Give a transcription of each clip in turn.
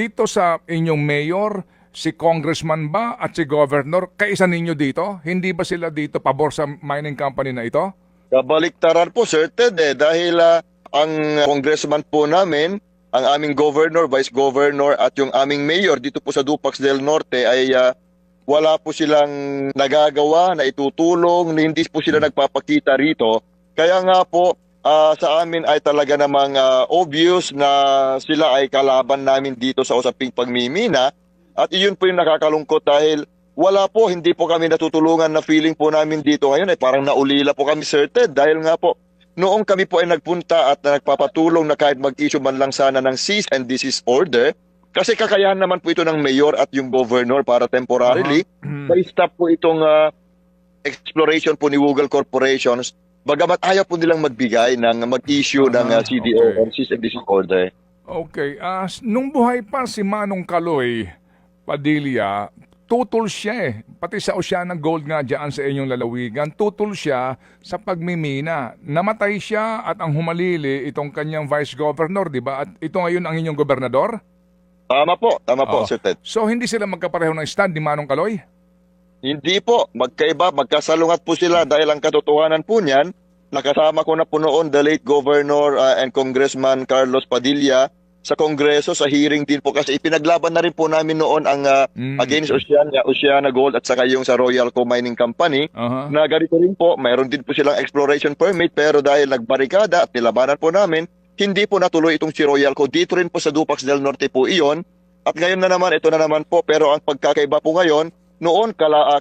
Dito sa inyong mayor, si congressman ba at si governor, kaisa ninyo dito? Hindi ba sila dito pabor sa mining company na ito? Kabaliktaran po, Sir Ted, dahil ang congressman po namin, ang aming governor, vice governor at yung aming mayor dito po sa Dupax del Norte ay wala po silang nagagawa na itutulong, hindi po sila nagpapakita rito. Kaya nga po, sa amin ay talaga namang obvious na sila ay kalaban namin dito sa usaping pagmimina. At iyon po yung nakakalungkot dahil wala po, hindi po kami natutulungan na feeling po namin dito ngayon ay parang naulila po kami, Sir Ted. Dahil nga po, noong kami po ay nagpunta at nagpapatulong na kahit mag-issue man lang sana ng cease and desist order, kasi kakayahan naman po ito ng mayor at yung governor para temporarily, may stop po itong exploration po ni Google Corporations, bagamat ayaw po nilang magbigay ng mag-issue ng CDO okay. or cease and desist order. Okay, nung buhay pa si Manong Kaloy Padilla, tutol siya eh. Pati sa Oceana Gold nga dyan sa inyong lalawigan, tutol siya sa pagmimina. Namatay siya at ang humalili itong kanyang vice governor, di ba? At ito ngayon ang inyong gobernador? Tama po, Sir Ted. So hindi sila magkapareho ng stand ni Manong Kaloy? Hindi po, magkaiba, magkasalungat po sila dahil ang katotohanan po niyan, nakasama ko na po noon the late Governor and Congressman Carlos Padilla sa Kongreso, sa hearing din po kasi ipinaglaban na rin po namin noon ang against Oceana Gold at saka yung sa Royal Co Mining Company na ganito rin po, mayroon din po silang exploration permit pero dahil nagbarikada at nilabanan po namin, hindi po natuloy itong si Royal Co. Dito rin po sa Dupax del Norte po iyon at ngayon na naman, ito na naman po pero ang pagkakaiba po ngayon, noon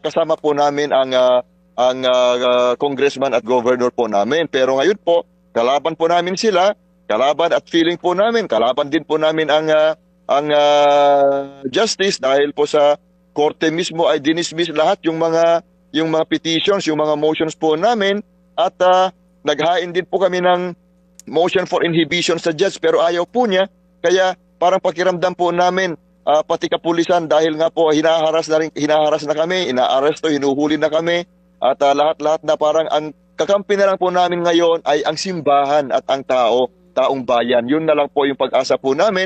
kasama po namin ang congressman at governor po namin. Pero ngayon po, kalaban po namin sila, kalaban at feeling po namin, kalaban din po namin ang justice dahil po sa korte mismo ay dinismiss lahat yung mga petitions, yung mga motions po namin at naghain din po kami ng motion for inhibition sa judge pero ayaw po niya. Kaya parang pakiramdam po namin pati kapulisan dahil nga po hinaharas na kami, inaaresto, hinuhuli na kami at lahat-lahat na parang ang kakampi na lang po namin ngayon ay ang simbahan at ang taong bayan. Yun na lang po yung pag-asa po namin.